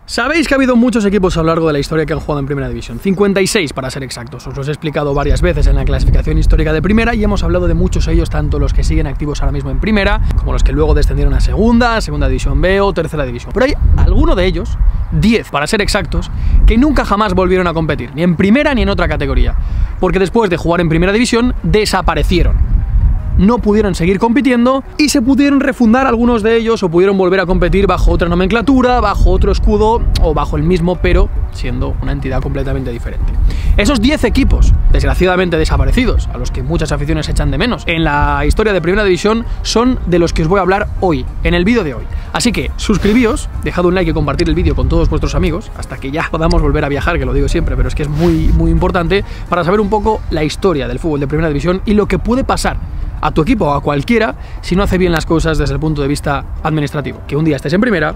Sabéis que ha habido muchos equipos a lo largo de la historia que han jugado en Primera División, 56 para ser exactos, os los he explicado varias veces en la clasificación histórica de Primera y hemos hablado de muchos de ellos, tanto los que siguen activos ahora mismo en Primera, como los que luego descendieron a Segunda División B o Tercera División. Pero hay alguno de ellos, 10 para ser exactos, que nunca jamás volvieron a competir, ni en Primera ni en otra categoría, porque después de jugar en Primera División desaparecieron. No pudieron seguir compitiendo y se pudieron refundar algunos de ellos o pudieron volver a competir bajo otra nomenclatura, bajo otro escudo o bajo el mismo, pero siendo una entidad completamente diferente. Esos 10 equipos, desgraciadamente desaparecidos, a los que muchas aficiones echan de menos en la historia de Primera División, son de los que os voy a hablar hoy, en el vídeo de hoy. Así que suscribíos, dejad un like y compartir el vídeo con todos vuestros amigos, hasta que ya podamos volver a viajar, que lo digo siempre, pero es que es muy importante para saber un poco la historia del fútbol de Primera División y lo que puede pasar a tu equipo o a cualquiera si no hace bien las cosas desde el punto de vista administrativo. Que un día estés en Primera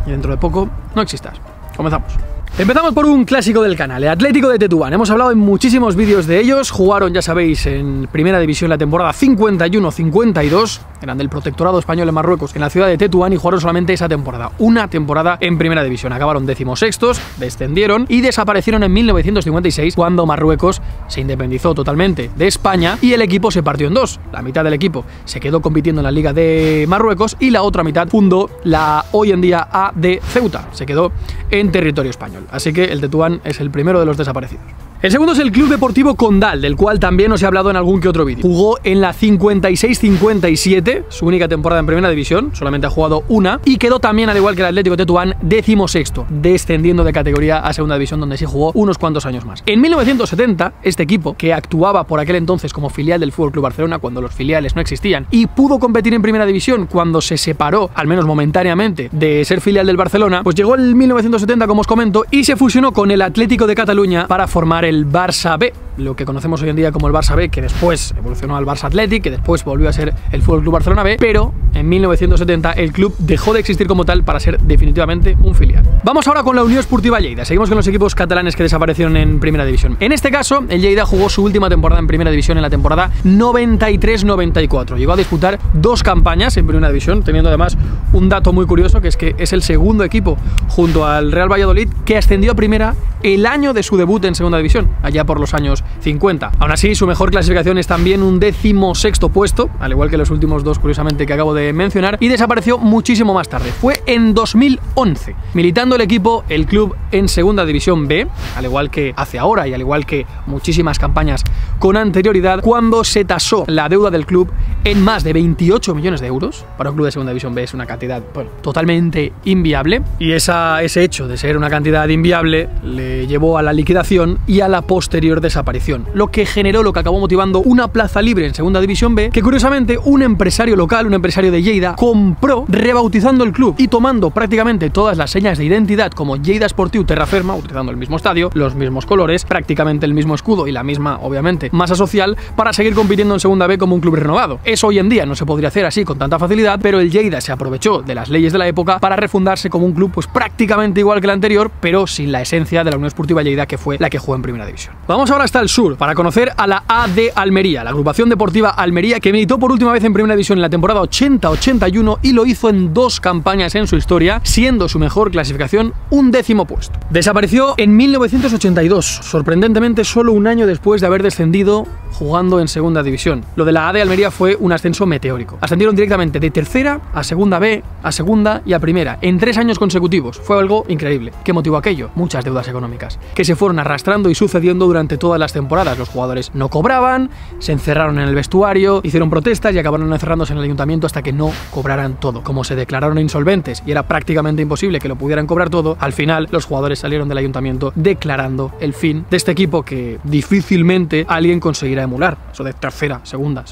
y dentro de poco no existas. Comenzamos. Empezamos por un clásico del canal, el Atlético de Tetuán. Hemos hablado en muchísimos vídeos de ellos. Jugaron, ya sabéis, en Primera División la temporada 51-52. Eran del Protectorado Español en Marruecos, en la ciudad de Tetuán, y jugaron solamente esa temporada. Una temporada en Primera División. Acabaron 16º, descendieron y desaparecieron en 1956, cuando Marruecos se independizó totalmente de España y el equipo se partió en dos. La mitad del equipo se quedó compitiendo en la Liga de Marruecos y la otra mitad fundó la hoy en día AD Ceuta. Se quedó en territorio español. Así que el Tetuán es el primero de los desaparecidos. El segundo es el Club Deportivo Condal, del cual también os he hablado en algún que otro vídeo. Jugó en la 56-57, su única temporada en Primera División, solamente ha jugado una, y quedó también, al igual que el Atlético de Tetuán, 16º, descendiendo de categoría a Segunda División, donde sí jugó unos cuantos años más. En 1970, este equipo, que actuaba por aquel entonces como filial del FC Barcelona, cuando los filiales no existían, y pudo competir en Primera División cuando se separó, al menos momentáneamente, de ser filial del Barcelona, pues llegó el 1970, como os comento, y se fusionó con el Atlético de Cataluña para formar el Barça B, lo que conocemos hoy en día como el Barça B, que después evolucionó al Barça Athletic, que después volvió a ser el FC Barcelona B, pero en 1970 el club dejó de existir como tal para ser definitivamente un filial. Vamos ahora con la Unió Esportiva Lleida. Seguimos con los equipos catalanes que desaparecieron en Primera División. En este caso, el Lleida jugó su última temporada en Primera División en la temporada 93-94. Llegó a disputar 2 campañas en Primera División, teniendo además un dato muy curioso, que es que es el segundo equipo junto al Real Valladolid que ascendió a Primera el año de su debut en Segunda División, allá por los años 50. Aún así, su mejor clasificación es también un 16º puesto, al igual que los últimos dos, curiosamente, que acabo de mencionar, y desapareció muchísimo más tarde. Fue en 2011, militando el equipo, el club, en Segunda División B, al igual que hace ahora y al igual que muchísimas campañas con anterioridad, cuando se tasó la deuda del club en más de 28 millones de euros. Para un club de Segunda División B es una cantidad, bueno, totalmente inviable, y ese hecho de ser una cantidad inviable le llevó a la liquidación y a la posterior desaparición, lo que generó, lo que acabó motivando una plaza libre en Segunda División B, que curiosamente un empresario local, un empresario de Lleida, compró, rebautizando el club y tomando prácticamente todas las señas de identidad como Lleida Esportiu Terraferma, utilizando el mismo estadio, los mismos colores, prácticamente el mismo escudo y la misma, obviamente, masa social, para seguir compitiendo en Segunda B como un club renovado. Eso hoy en día no se podría hacer así con tanta facilidad, pero el Lleida se aprovechó de las leyes de la época para refundarse como un club pues prácticamente igual que el anterior, pero sin la esencia de la Unión Esportiva Lleida, que fue la que jugó en Primera División. Vamos ahora hasta el sur para conocer a la AD Almería, la agrupación deportiva Almería, que militó por última vez en Primera División en la temporada 80-81 y lo hizo en 2 campañas en su historia, siendo su mejor clasificación un 10º puesto. Desapareció en 1982, sorprendentemente solo un año después de haber descendido jugando en Segunda División. Lo de la AD Almería fue un ascenso meteórico. Ascendieron directamente de Tercera a Segunda B, a Segunda y a Primera en 3 años consecutivos. Fue algo increíble. ¿Qué motivó aquello? Muchas deudas económicas que se fueron arrastrando y sucediendo durante todas las temporadas. Los jugadores no cobraban, se encerraron en el vestuario, hicieron protestas y acabaron encerrándose en el ayuntamiento hasta que no cobraran todo. Como se declararon insolventes y era prácticamente imposible que lo pudieran cobrar todo, al final los jugadores salieron del ayuntamiento declarando el fin de este equipo que difícilmente alguien conseguirá emular. Eso de tercera, segunda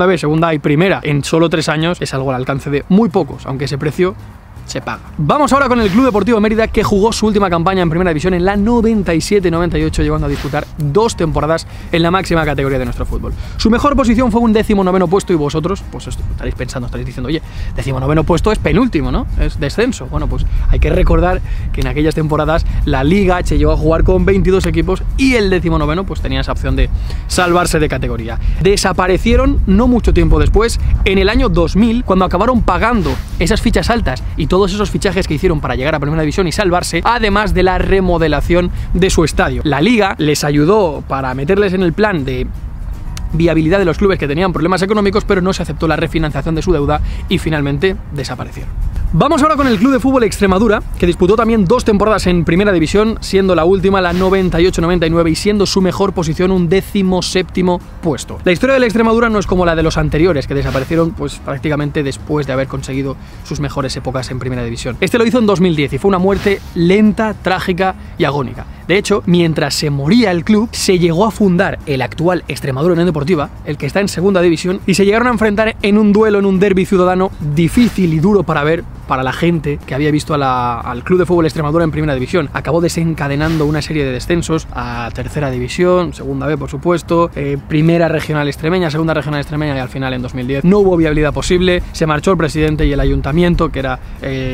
B, segunda y primera en solo 3 años es algo al alcance de muy pocos, aunque ese precio se paga. Vamos ahora con el Club Deportivo Mérida, que jugó su última campaña en Primera División en la 97-98, llegando a disputar 2 temporadas en la máxima categoría de nuestro fútbol. Su mejor posición fue un 19º puesto, y vosotros pues estaréis pensando, estaréis diciendo, oye, 19º puesto es penúltimo, ¿no? Es descenso. Bueno, pues hay que recordar que en aquellas temporadas la Liga se llegó a jugar con 22 equipos y el 19º pues tenía esa opción de salvarse de categoría. Desaparecieron no mucho tiempo después, en el año 2000, cuando acabaron pagando esas fichas altas y todos esos fichajes que hicieron para llegar a Primera División y salvarse, además de la remodelación de su estadio. La Liga les ayudó para meterles en el plan de viabilidad de los clubes que tenían problemas económicos, pero no se aceptó la refinanciación de su deuda y finalmente desaparecieron. Vamos ahora con el Club de Fútbol Extremadura, que disputó también 2 temporadas en Primera División, siendo la última la 98-99 y siendo su mejor posición un 17º puesto. La historia de la Extremadura no es como la de los anteriores, que desaparecieron pues prácticamente después de haber conseguido sus mejores épocas en Primera División. Este lo hizo en 2010 y fue una muerte lenta, trágica y agónica. De hecho, mientras se moría el club, se llegó a fundar el actual Extremadura Unión Deportiva, el que está en Segunda División, y se llegaron a enfrentar en un duelo, en un derbi ciudadano difícil y duro para ver para la gente que había visto al Club de Fútbol Extremadura en Primera División. Acabó desencadenando una serie de descensos a Tercera División, Segunda B por supuesto, Primera Regional Extremeña, Segunda Regional Extremeña, y al final en 2010 no hubo viabilidad posible, se marchó el presidente y el ayuntamiento, que era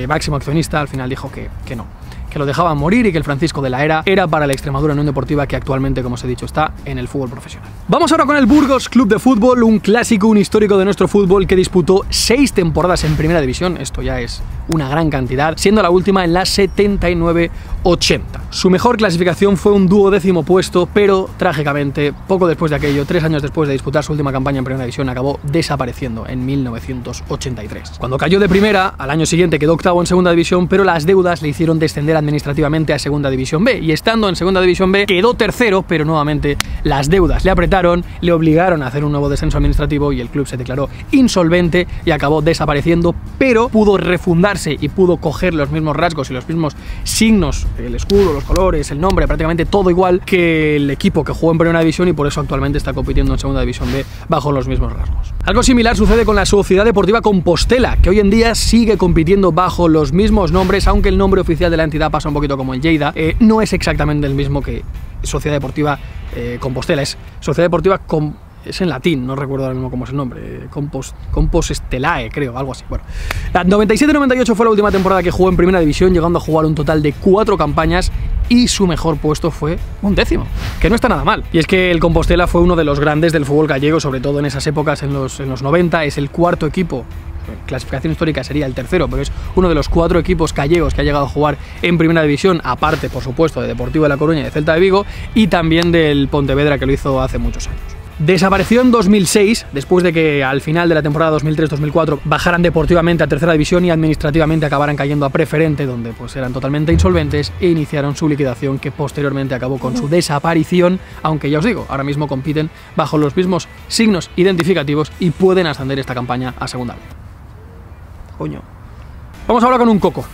máximo accionista, al final dijo que no, que lo dejaban morir y que el Francisco de la Era era para la Extremadura Unión Deportiva, que actualmente, como os he dicho, está en el fútbol profesional. Vamos ahora con el Burgos Club de Fútbol, un clásico, un histórico de nuestro fútbol, que disputó 6 temporadas en Primera División, esto ya es una gran cantidad, siendo la última en la 79-80. Su mejor clasificación fue un 12º puesto, pero trágicamente, poco después de aquello, 3 años después de disputar su última campaña en Primera División, acabó desapareciendo en 1983. Cuando cayó de Primera, al año siguiente quedó 8º en Segunda División, pero las deudas le hicieron descender administrativamente a Segunda División B, y estando en Segunda División B quedó 3º, pero nuevamente las deudas le apretaron, le obligaron a hacer un nuevo descenso administrativo y el club se declaró insolvente y acabó desapareciendo, pero pudo refundarse y pudo coger los mismos rasgos y los mismos signos, el escudo, los colores, el nombre, prácticamente todo igual que el equipo que jugó en Primera División, y por eso actualmente está compitiendo en Segunda División B bajo los mismos rasgos. Algo similar sucede con la Sociedad Deportiva Compostela, que hoy en día sigue compitiendo bajo los mismos nombres, aunque el nombre oficial de la entidad pasa un poquito como el Lleida, no es exactamente el mismo que Sociedad Deportiva Compostela, es Sociedad Deportiva es en latín, no recuerdo ahora mismo cómo es el nombre, Compostelae, creo, algo así. Bueno, la 97-98 fue la última temporada que jugó en Primera División, llegando a jugar un total de 4 campañas, y su mejor puesto fue un 10º, que no está nada mal. Y es que el Compostela fue uno de los grandes del fútbol gallego, sobre todo en esas épocas, en los 90, es el 4º equipo. Clasificación histórica sería el 3º, pero es uno de los 4 equipos gallegos que ha llegado a jugar en Primera División, aparte, por supuesto, de Deportivo de La Coruña y de Celta de Vigo, y también del Pontevedra, que lo hizo hace muchos años. Desapareció en 2006, después de que al final de la temporada 2003-2004 bajaran deportivamente a Tercera División y administrativamente acabaran cayendo a Preferente, donde pues eran totalmente insolventes, e iniciaron su liquidación, que posteriormente acabó con su desaparición, aunque ya os digo, ahora mismo compiten bajo los mismos signos identificativos y pueden ascender esta campaña a Segunda B. Coño. Vamos ahora con un coco,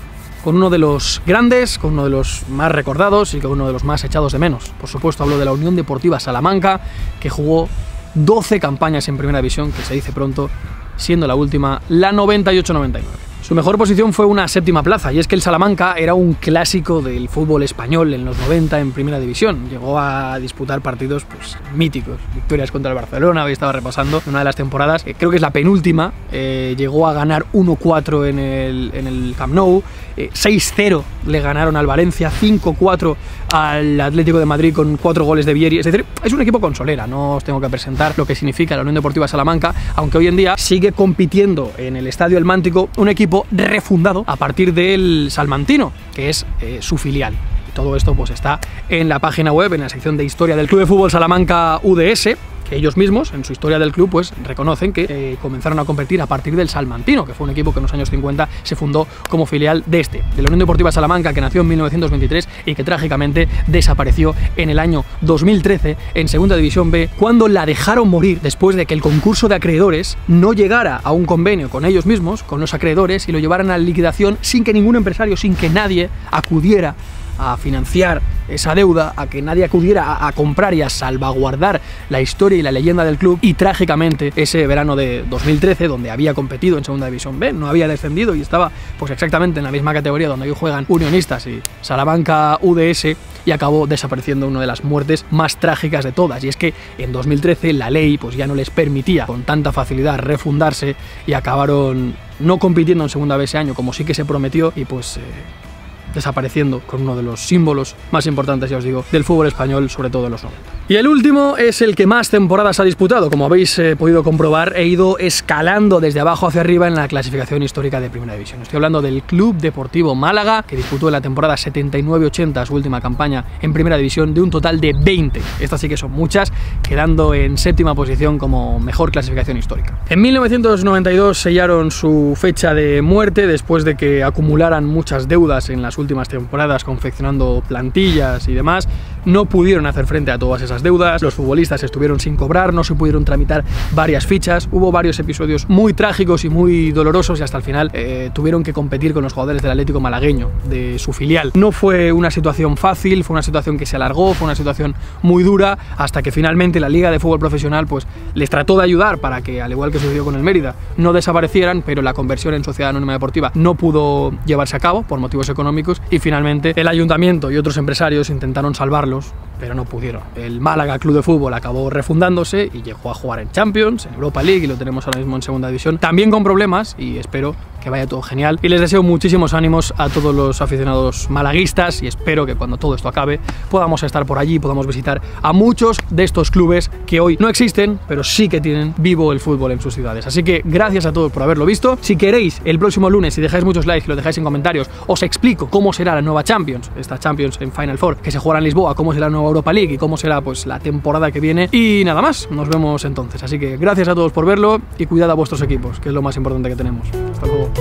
con uno de los grandes, con uno de los más recordados y con uno de los más echados de menos. Por supuesto hablo de la Unión Deportiva Salamanca, que jugó 12 campañas en Primera División, que se dice pronto, siendo la última la 98-99. Su mejor posición fue una 7ª plaza, y es que el Salamanca era un clásico del fútbol español en los 90 en Primera División. Llegó a disputar partidos pues míticos, victorias contra el Barcelona, hoy estaba repasando una de las temporadas, creo que es la penúltima, llegó a ganar 1-4 en el Camp Nou, 6-0 le ganaron al Valencia, 5-4 al Atlético de Madrid con 4 goles de Vieri. Es decir, es un equipo con solera, no os tengo que presentar lo que significa la Unión Deportiva Salamanca, aunque hoy en día sigue compitiendo en el Estadio El Mántico, un equipo refundado a partir del Salmantino, que es su filial. Todo esto pues está en la página web, en la sección de historia del Club de Fútbol Salamanca UDS, que ellos mismos, en su historia del club, pues reconocen que comenzaron a competir a partir del Salmantino, que fue un equipo que en los años 50 se fundó como filial de la Unión Deportiva Salamanca, que nació en 1923 y que trágicamente desapareció en el año 2013 en Segunda División B, cuando la dejaron morir después de que el concurso de acreedores no llegara a un convenio con ellos mismos, con los acreedores, y lo llevaran a la liquidación sin que ningún empresario, sin que nadie acudiera a financiar esa deuda, a que nadie acudiera a comprar y a salvaguardar la historia y la leyenda del club. Y trágicamente ese verano de 2013, donde había competido en Segunda División B, no había descendido y estaba pues exactamente en la misma categoría donde hoy juegan Unionistas y Salamanca UDS, y acabó desapareciendo una de las muertes más trágicas de todas. Y es que en 2013 la ley pues ya no les permitía con tanta facilidad refundarse y acabaron no compitiendo en Segunda B ese año como sí que se prometió, y pues desapareciendo con uno de los símbolos más importantes, ya os digo, del fútbol español, sobre todo en los 90. Y el último es el que más temporadas ha disputado. Como habéis podido comprobar, he ido escalando desde abajo hacia arriba en la clasificación histórica de Primera División. Estoy hablando del Club Deportivo Málaga, que disputó en la temporada 79-80 su última campaña en Primera División, de un total de 20. Estas sí que son muchas, quedando en séptima posición como mejor clasificación histórica. En 1992 sellaron su fecha de muerte después de que acumularan muchas deudas en las últimas temporadas confeccionando plantillas y demás. No pudieron hacer frente a todas esas deudas, los futbolistas estuvieron sin cobrar, no se pudieron tramitar varias fichas, hubo varios episodios muy trágicos y muy dolorosos y hasta el final tuvieron que competir con los jugadores del Atlético malagueño, de su filial. No fue una situación fácil, fue una situación que se alargó, fue una situación muy dura, hasta que finalmente la Liga de Fútbol Profesional pues les trató de ayudar para que, al igual que sucedió con el Mérida, no desaparecieran, pero la conversión en sociedad anónima deportiva no pudo llevarse a cabo por motivos económicos y finalmente el ayuntamiento y otros empresarios intentaron salvarlos, pero no pudieron. El Málaga Club de Fútbol acabó refundándose y llegó a jugar en Champions, en Europa League, y lo tenemos ahora mismo en segunda división, también con problemas, y espero que vaya todo genial. Y les deseo muchísimos ánimos a todos los aficionados malaguistas y espero que cuando todo esto acabe podamos estar por allí, podamos visitar a muchos de estos clubes que hoy no existen, pero sí que tienen vivo el fútbol en sus ciudades. Así que gracias a todos por haberlo visto. Si queréis, el próximo lunes, si dejáis muchos likes y lo dejáis en comentarios, os explico cómo será la nueva Champions, esta Champions en Final Four que se jugará en Lisboa, cómo será la nueva Europa League y cómo será pues la temporada que viene. Y nada más, nos vemos entonces. Así que gracias a todos por verlo y cuidad a vuestros equipos, que es lo más importante que tenemos. Hasta luego.